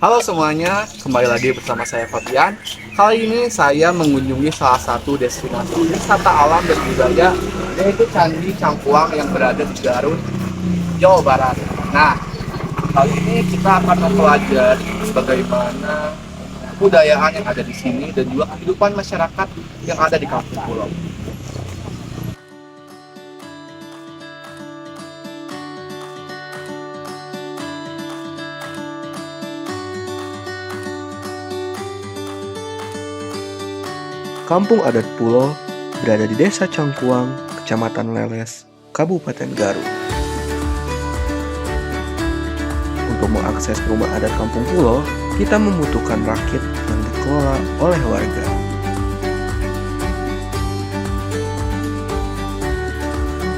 Halo semuanya, kembali lagi bersama saya Fabian. Kali ini saya mengunjungi salah satu destinasi wisata alam dan budaya, yaitu Candi Cangkuang yang berada di Garut, Jawa Barat. Nah, kali ini kita akan mempelajari bagaimana kebudayaan yang ada di sini dan juga kehidupan masyarakat yang ada di kampung pulau. Kampung Adat Pulo berada di Desa Cangkuang, Kecamatan Leles, Kabupaten Garut. Untuk mengakses rumah adat Kampung Pulo, kita membutuhkan rakit yang dikelola oleh warga.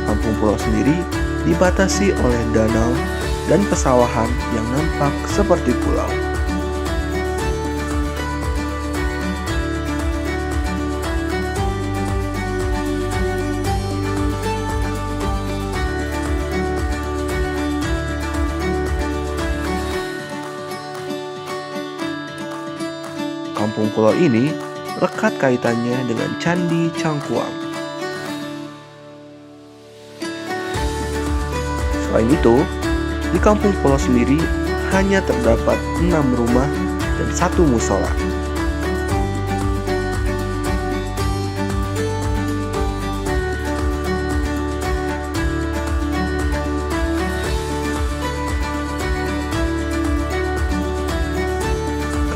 Kampung Pulo sendiri dibatasi oleh danau dan pesawahan yang nampak seperti pulau. Kampung Pulo ini lekat kaitannya dengan Candi Cangkuang. Selain itu, di Kampung Pulo sendiri hanya terdapat 6 rumah dan 1 musola.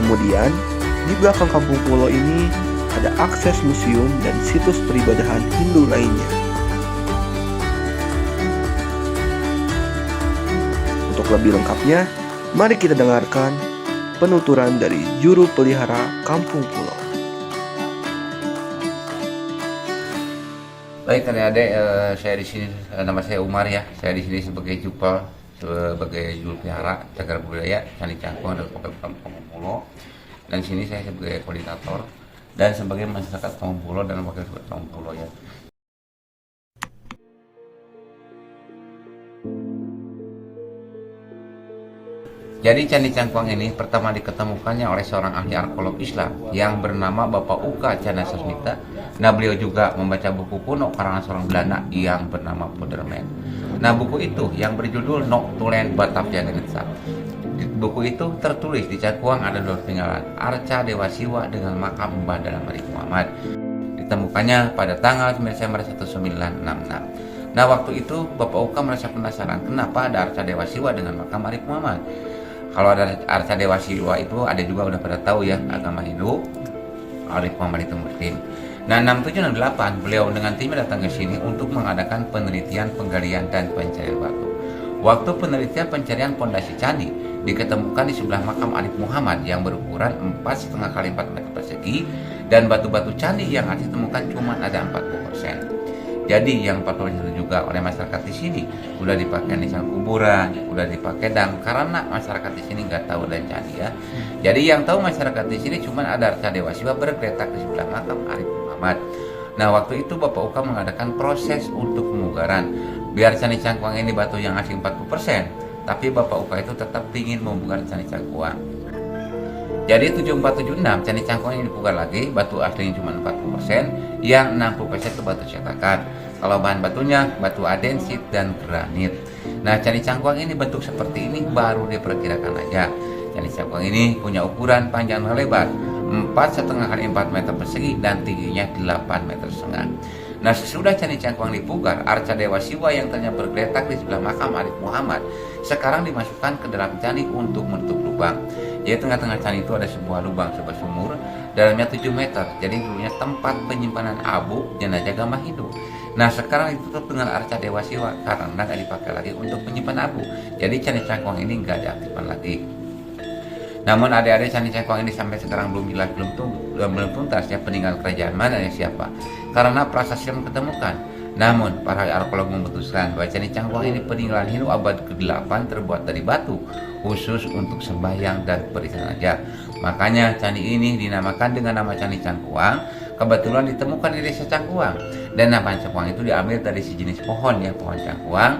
Kemudian, di belakang Kampung Pulo ini ada akses museum dan situs peribadahan Hindu lainnya. Untuk lebih lengkapnya, mari kita dengarkan penuturan dari juru pelihara Kampung Pulo. Baik adik-adik, saya di sini nama saya Umar ya. Saya di sini sebagai jupel, sebagai juru pelihara cagar budaya Candi Cangkuang dan Kampung Pulo. Dan sini saya sebagai koordinator dan sebagai masyarakat Kampung Pulo dan wakil Kampung Pulo ya. Jadi Candi Cangkuang ini pertama diketemukannya oleh seorang ahli arkeolog Islam yang bernama Bapak Uka Cana Sasmita. Nah, beliau juga membaca buku kuno karangan seorang Belanda yang bernama Poderman. Nah, buku itu yang berjudul Noktulen Batavia Genetsa. Di buku itu tertulis di Cangkuang ada 2 peninggalan Arca Dewa Siwa dengan makam Mbah Dalam Arif Muhammad. Ditemukannya pada tanggal 9 Desember 1966. Nah, waktu itu Bapak Uka merasa penasaran kenapa ada Arca Dewa Siwa dengan makam Arif Muhammad. Kalau ada Arca Dewa Siwa itu ada juga udah pada tahu ya, agama Hindu, Arif Muhammad itu Muslim. Nah, 6768 beliau dengan timnya datang ke sini untuk mengadakan penelitian, penggalian dan pencarian batu. Waktu penelitian pencarian pondasi candi diketemukan di sebelah makam Arif Muhammad yang berukuran 4,5 kali 4 meter persegi dan batu-batu candi yang ditemukan cuma ada 40%. Jadi yang 40% itu juga oleh masyarakat di sini udah dipakai nisan kuburan, udah dipakai dam karena masyarakat di sini nggak tahu dan candi ya. Jadi yang tahu masyarakat di sini cuma ada Arca Dewa Siwa bergeletak di sebelah makam Arif Muhammad. Nah, waktu itu Bapak Uka mengadakan proses untuk pemugaran. Biar Candi Cangkuang ini batu yang asing 40%, tapi Bapak Uka itu tetap ingin membugar Candi Cangkuang. Jadi 7476 Candi Cangkuang ini dipugar lagi, batu aslinya cuma 40%, yang 60% itu batu cetakan. Kalau bahan batunya batu adensit dan granit. Nah, Candi Cangkuang ini bentuk seperti ini baru diperkirakan aja. Candi Cangkuang ini punya ukuran panjang dan lebar 4,5 kali 4 meter persegi dan tingginya 8 meter setengah. Nah, sesudah Candi Cangkuang dipugar, Arca Dewa Siwa yang ternyata bergeletak di sebelah makam Arif Muhammad sekarang dimasukkan ke dalam candi untuk menutup lubang. Jadi tengah-tengah candi itu ada sebuah lubang, sebuah sumur, dalamnya 7 meter. Jadi dulunya tempat penyimpanan abu jenazah agama Hindu. Nah, sekarang ditutup dengan Arca Dewa Siwa karena nggak dipakai lagi untuk menyimpan abu. Jadi Candi Cangkuang ini nggak diaktifkan lagi. Namun adik-adik Candi Cangkuang ini sampai sekarang belum jelas, belum tuntas ya peninggalan kerajaan mana ya siapa. Karena prasasti belum ditemukan. Namun para arkeolog memutuskan bahwa Candi Cangkuang ini peninggalan Hindu abad ke-8 terbuat dari batu khusus untuk sembahyang dan perizinan aja. Makanya candi ini dinamakan dengan nama Candi Cangkuang. Kebetulan ditemukan di desa Cangkuang dan nama Cangkuang itu diambil dari sejenis pohon ya, pohon cangkuang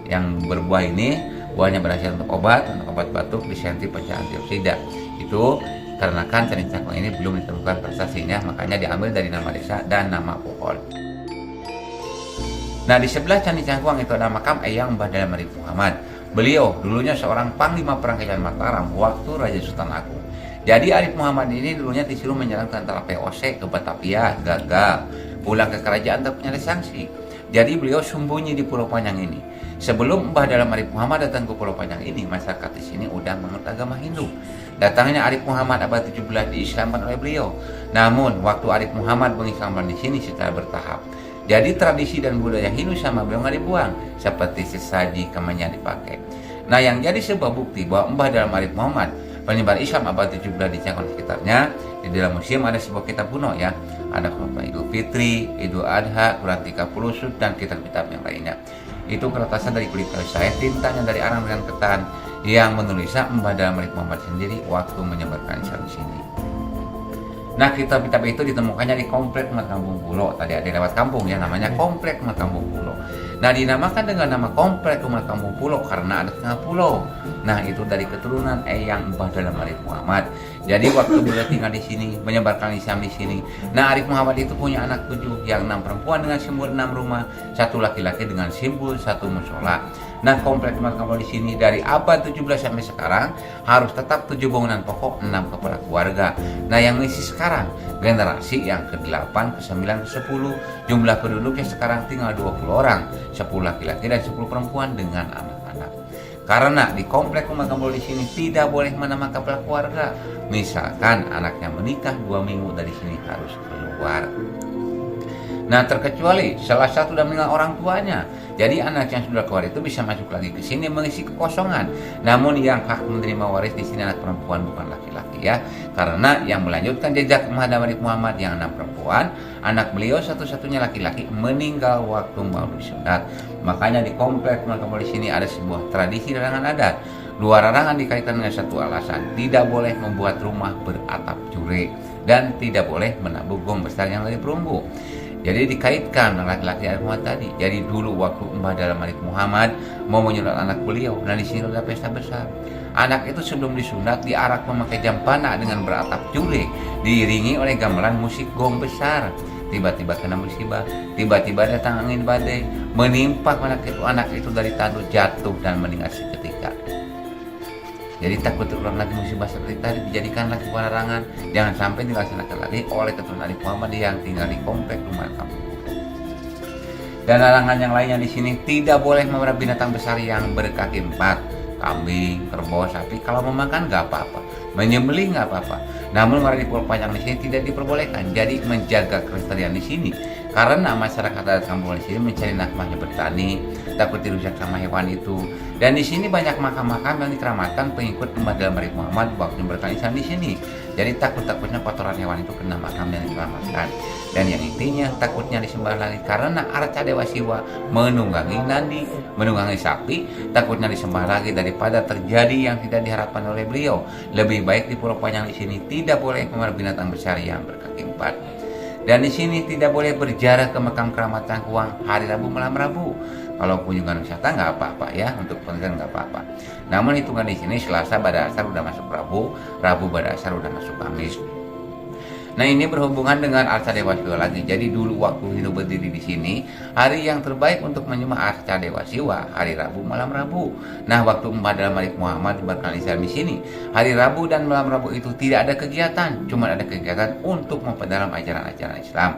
yang berbuah ini Buahnya berhasil untuk obat batuk, disentif pencahayaan antioksida. Itu karena kan candi cangkuang ini belum ditemukan prestasinya, makanya diambil dari nama desa dan nama pohon. Nah, di sebelah Candi Cangkuang itu ada makam Eyang Mbah Dahlan Arif Muhammad. Beliau dulunya seorang panglima perang Kerajaan Mataram waktu Raja Sultan Agung. Jadi Arif Muhammad ini dulunya disuruh menyerang tentara POC ke Batavia, gagal. Pulang ke kerajaan tak punya sanksi. Jadi beliau sembunyi di Pulau Panjang ini. Sebelum Mbah Dahlan Arif Muhammad datang ke Pulau Panjang ini, masyarakat di sini udah menganut agama Hindu. Datangnya Arif Muhammad abad 17 diislamkan oleh beliau. Namun waktu Arif Muhammad mengislamkan di sini secara bertahap. Jadi tradisi dan budaya Hindu sama beliau nggak dibuang, seperti sesaji kemenyan dipakai. Nah, yang jadi sebuah bukti bahwa Mbah Dahlan Arif Muhammad penyebar Islam abad 17 di Cangkuang sekitarnya, di dalam museum ada sebuah kitab kuno ya. Ada khutbah Idul Fitri, Idul Adha, Quran 30 sud, dan kitab-kitab yang lainnya. Itu kertasan dari kulit kayu saya, tintanya dari arang dengan ketan, yang menulisnya Mbah Dahlan Arif Muhammad sendiri waktu menyebarkan Islam di sini. Nah, kitab-kitab itu ditemukannya di Komplek Umat Kampung Pulo. Tadi ada lewat kampung ya, namanya Komplek Umat Kampung Pulo. Nah, dinamakan dengan nama Komplek Umat Kampung Pulo karena ada tengah pulau. Nah, itu dari keturunan Eyang Mbah Dahlan Arif Muhammad. Jadi waktu beliau tinggal di sini, menyebarkan Islam di sini. Nah, Arif Muhammad itu punya anak 7, yang 6 perempuan dengan simbol 6 rumah, 1 laki-laki dengan simbol 1 musola. Nah, Komplek Umat Kampung di sini dari abad 17 sampai sekarang harus tetap 7 bangunan pokok, 6 kepala keluarga. Nah, yang mengisi sekarang generasi yang ke-8, ke-9, ke-10, jumlah penduduknya sekarang tinggal 20 orang, 10 laki-laki dan 10 perempuan dengan anak-anak. Karena di Komplek Umat Kampung di sini tidak boleh menambah kepala keluarga. Misalkan anaknya menikah 2 minggu dari sini harus keluar. Nah, terkecuali salah satu sudah meninggal orang tuanya. Jadi anak yang sudah keluar itu bisa masuk lagi ke sini mengisi kekosongan. Namun yang hak menerima waris di sini anak perempuan, bukan laki-laki ya. Karena yang melanjutkan jejak Mbah Dahlan Arif Muhammad yang 6 perempuan, anak beliau satu-satunya laki-laki meninggal waktu mau disunat. Makanya di Komplek Umat Kampung di sini ada sebuah tradisi larangan adat. 2 larangan dikaitkan dengan satu alasan, tidak boleh membuat rumah beratap jure dan tidak boleh menabuh gong besar yang dari perunggu. Jadi dikaitkan dengan laki-laki Arif Muhammad tadi. Jadi dulu waktu Mbah Dahlan Arif Muhammad mau menyunat anak beliau, dan di sini ada pesta besar. Anak itu sebelum disunat diarak memakai jampana dengan beratap jure, diiringi oleh gamelan musik gong besar. Tiba-tiba kena musibah, tiba-tiba datang angin badai, menimpa anak itu dari tandu jatuh dan meninggal seketika. Jadi takut terulang lagi musibah seperti tadi, dijadikan lagi larangan, jangan sampai dilaksanakan lagi oleh keturunan Arif Muhammad yang tinggal di Komplek Rumah Kampung. Dan larangan yang lainnya di sini, tidak boleh memelihara binatang besar yang berkaki 4, kambing, kerbau, sapi. Kalau memakan nggak apa-apa, menyembelih nggak apa-apa. Namun di Pulau Panjang di sini tidak diperbolehkan. Jadi menjaga kelestarian di sini, karena masyarakat adat kampung di sini mencari nafkahnya bertani, takut dirusak sama hewan itu. Dan di sini banyak makam-makam yang dikeramatkan pengikut Mbah Dahlan Arif Muhammad waktu bertani Islam di sini. Jadi takutnya kotoran hewan itu kena makam yang dikeramatkan. Dan yang intinya takutnya disembah lagi karena arca Dewa Siwa menunggangi nandi, menunggangi sapi, takutnya disembah lagi daripada terjadi yang tidak diharapkan oleh beliau. Lebih baik di Pulau Panjang di sini tidak boleh memelihara binatang besar yang berkaki 4. Dan di sini tidak boleh berjarak ke makam keramat Cangkuang hari Rabu malam Rabu. Kalau kunjungan wisata nggak apa-apa ya, untuk penelitian nggak apa-apa. Namun hitungan di sini Selasa pada asar udah masuk Rabu, Rabu pada asar udah masuk Kamis. Nah, ini berhubungan dengan arca Dewa Siwa lagi. Jadi dulu waktu Hindu berdiri di sini, hari yang terbaik untuk menyembah arca Dewa Siwa hari Rabu malam Rabu. Nah, waktu Mbah Dahlan Arif Muhammad diberkan Islam di sini, hari Rabu dan malam Rabu itu tidak ada kegiatan, cuma ada kegiatan untuk memperdalam ajaran-ajaran Islam.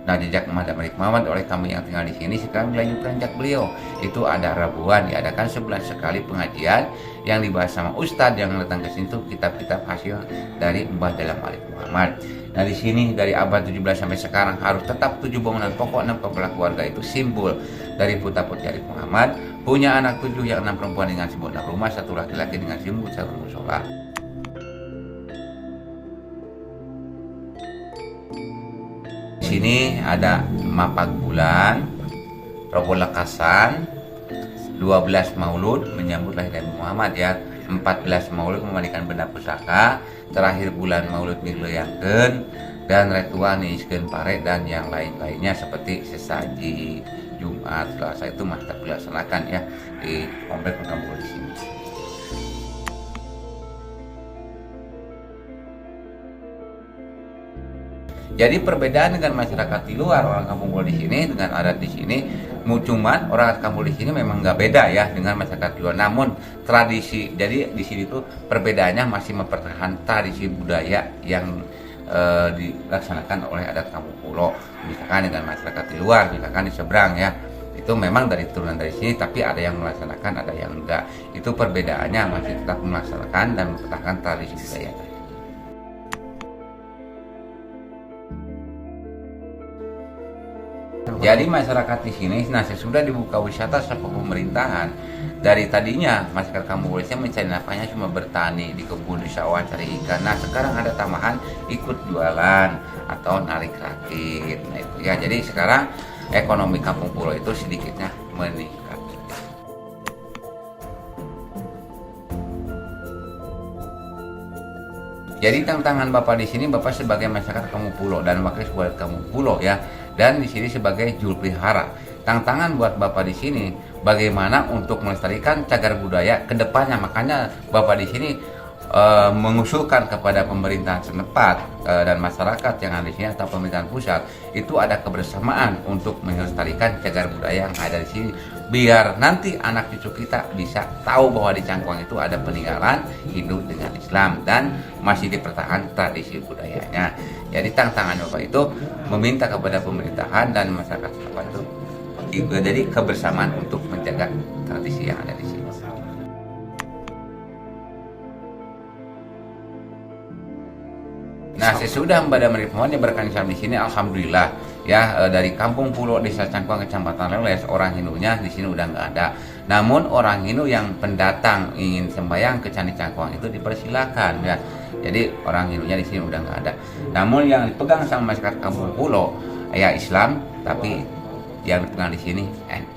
Nah, jejak Mbah Dahlan Arif Muhammad oleh kami yang tinggal di sini sekarang dilanjutkan jejak beliau. Itu ada Rabuan, diadakan sebulan sekali pengajian yang dibahas sama Ustadz yang datang ke sini, kitab-kitab hasil dari Mbah Dahlan Arif Muhammad. Nah, di sini dari abad 17 sampai sekarang harus tetap 7 bangunan pokok, 6 kepala keluarga itu simbol dari putra-putri Arif Muhammad. Punya anak 7 yang 6 perempuan dengan simbol 6 rumah, 1 laki-laki dengan simbol 1 musola. Di sini ada mapak bulan, robo lekasan, 12 maulud menyambut lahir Nabi Muhammad ya, 14 maulud memandikan benda pusaka, terakhir bulan maulud mingleuyangkeun, dan ritual niiskeun pare dan yang lain-lainnya seperti sesaji, Jumat, Selasa itu masih tetap dilaksanakan ya di komplek Kampung Pulo di sini. Jadi perbedaan dengan masyarakat di luar orang Kampung Pulo di sini dengan adat di sini, cuman orang Kampung di sini memang nggak beda ya dengan masyarakat di luar. Namun tradisi, jadi di sini tuh perbedaannya masih mempertahankan tradisi budaya yang dilaksanakan oleh adat Kampung Pulo. Misalkan dengan masyarakat di luar, misalkan di seberang ya, itu memang dari turunan dari sini, tapi ada yang melaksanakan, ada yang enggak. Itu perbedaannya masih tetap melaksanakan dan mempertahankan tradisi budaya. Jadi masyarakat di sini, nah sesudah dibuka wisata sama pemerintahan, dari tadinya masyarakat Kampung Pulo mencari nafkahnya cuma bertani di kebun, di sawah, cari ikan. Nah sekarang ada tambahan ikut jualan atau narik rakit. Nah itu ya, jadi sekarang ekonomi Kampung Pulo itu sedikitnya meningkat. Jadi tantangan Bapak di sini, Bapak sebagai masyarakat Kampung Pulo dan wakil sebuah Kampung Pulo ya, dan di sini sebagai juru pelihara. Tantangan buat Bapak di sini bagaimana untuk melestarikan cagar budaya ke depannya. Makanya Bapak di sini mengusulkan kepada pemerintahan setempat dan masyarakat yang ada di sini atau pemerintahan pusat itu ada kebersamaan untuk melestarikan cagar budaya yang ada di sini, biar nanti anak cucu kita bisa tahu bahwa di Cangkuang itu ada peninggalan Hindu dengan Islam dan masih dipertahankan tradisi budayanya. Jadi tantangan Bapak itu meminta kepada pemerintahan dan masyarakat Bapak itu jadi kebersamaan untuk menjaga tradisi yang ada di sini. Nah sesudah Mbak Damri Pohon berkan Islam di sini, alhamdulillah ya, dari Kampung Pulo Desa Cangkuang Kecamatan Leles orang Hindunya di sini udah nggak ada. Namun orang Hindu yang pendatang ingin sembahyang ke Candi Cangkuang itu dipersilakan ya. Jadi orang Hindunya di sini udah nggak ada. Namun yang dipegang sama masyarakat Kampung Pulo ya Islam, tapi yang dipegang di sini NU.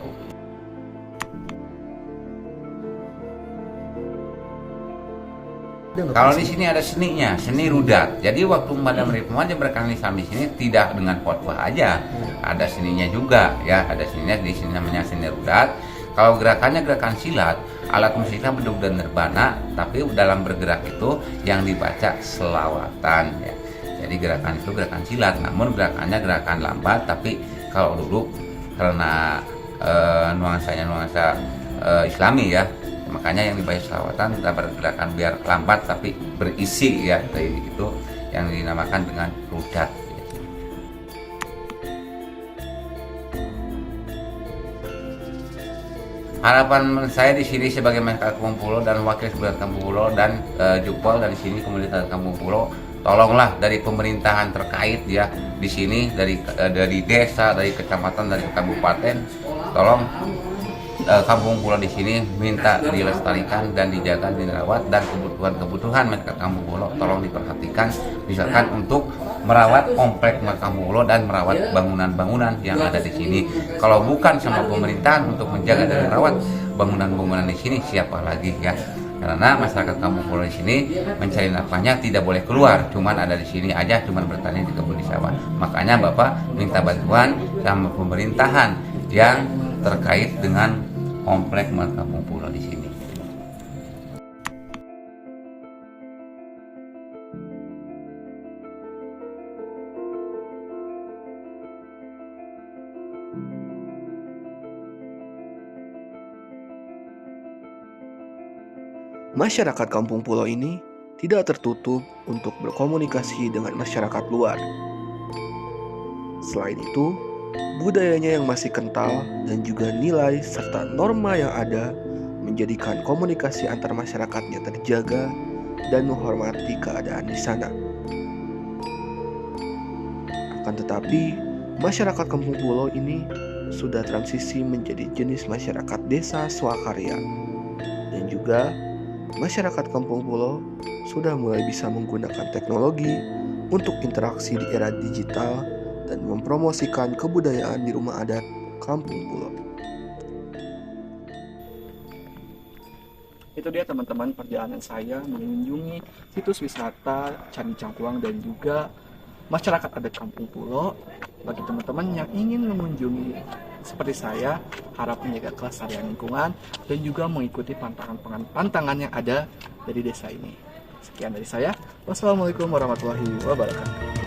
Kalau di sini ada seninya, seni rudat. Jadi waktu Madam Rifman berkan Islam di sini tidak dengan khotbah aja, ada seninya juga ya, ada seninya di sini namanya seni rudat. Kalau gerakannya gerakan silat, alat musiknya beduk dan nirvana, tapi dalam bergerak itu yang dibaca selawatan ya. Jadi gerakan itu gerakan silat, namun gerakannya gerakan lambat, tapi kalau dulu karena nuansanya nuansa Islami ya, makanya yang dibaca selawatan dan bergerakan biar lambat tapi berisi ya, kayak gitu yang dinamakan dengan rudat. Harapan saya di sini sebagai masyarakat Kampung Pulo dan wakil sebuah Kampung Pulo dan Jupol dari sini komunitas Kampung Pulo, tolonglah dari pemerintahan terkait ya di sini, dari desa, dari kecamatan, dari kabupaten, tolong Kampung Pulo di sini minta dilestarikan dan dijaga, dirawat, dan kebutuhan masyarakat Kampung Pulo tolong diperhatikan, misalkan untuk merawat komplek Kampung Pulo dan merawat bangunan-bangunan yang ada di sini. Kalau bukan sama pemerintahan untuk menjaga dan merawat bangunan-bangunan di sini, siapa lagi ya? Karena masyarakat Kampung Pulo di sini mencari nafkahnya tidak boleh keluar, cuman ada di sini aja, cuman bertani di kebun di sawah. Makanya Bapak minta bantuan sama pemerintahan yang terkait dengan komplek Kampung Pulo di sini. Masyarakat Kampung Pulo ini tidak tertutup untuk berkomunikasi dengan masyarakat luar. Selain itu, budayanya yang masih kental dan juga nilai serta norma yang ada menjadikan komunikasi antar masyarakatnya terjaga dan menghormati keadaan di sana. Akan tetapi, masyarakat Kampung Pulo ini sudah transisi menjadi jenis masyarakat desa swakarya, dan juga masyarakat Kampung Pulo sudah mulai bisa menggunakan teknologi untuk interaksi di era digital dan mempromosikan kebudayaan di rumah adat Kampung Pulo. Itu dia teman-teman perjalanan saya mengunjungi situs wisata Candi Cangkuang dan juga masyarakat adat Kampung Pulo. Bagi teman-teman yang ingin mengunjungi seperti saya harap menjaga kelestarian lingkungan dan juga mengikuti pantangan yang ada dari desa ini. Sekian dari saya. Wassalamualaikum warahmatullahi wabarakatuh.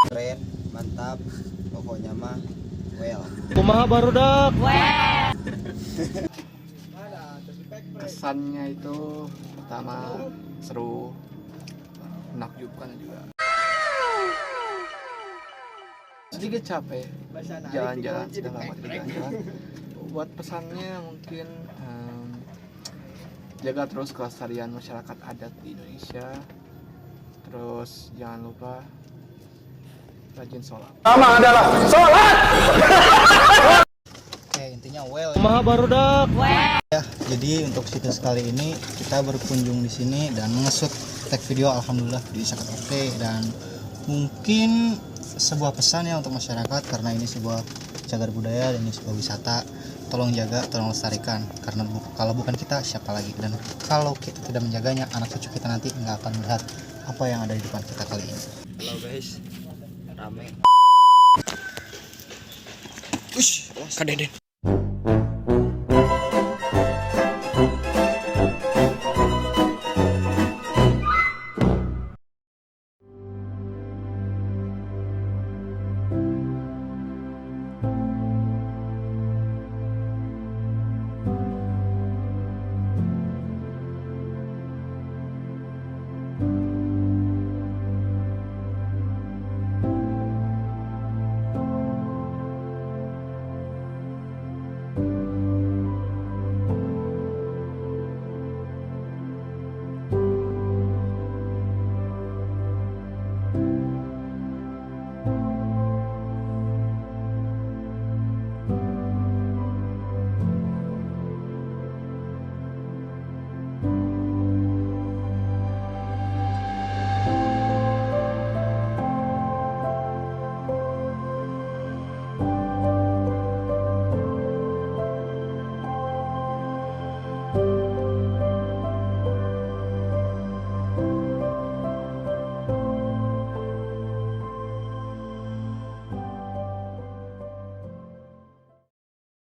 Keren, mantap, pokoknya mah well. Kumaha barudak? Kesannya itu pertama seru, menakjubkan juga. Sedikit capek jalan-jalan, sudah lama tidak jalan-jalan. Buat pesannya mungkin jaga terus kelestarian masyarakat adat di Indonesia. Terus jangan lupa rajin sholat. Oke, intinya well. Kumaha barudak? Ya, jadi untuk situs kali ini kita berkunjung di sini dan nge-shoot tag video alhamdulillah di sangat oke, dan mungkin sebuah pesan ya untuk masyarakat karena ini sebuah cagar budaya dan ini sebuah wisata. Tolong jaga, tolong lestarikan karena kalau bukan kita siapa lagi, dan kalau kita tidak menjaganya anak cucu kita nanti nggak akan melihat apa yang ada di depan kita kali ini. Halo guys, rame. Kadeden.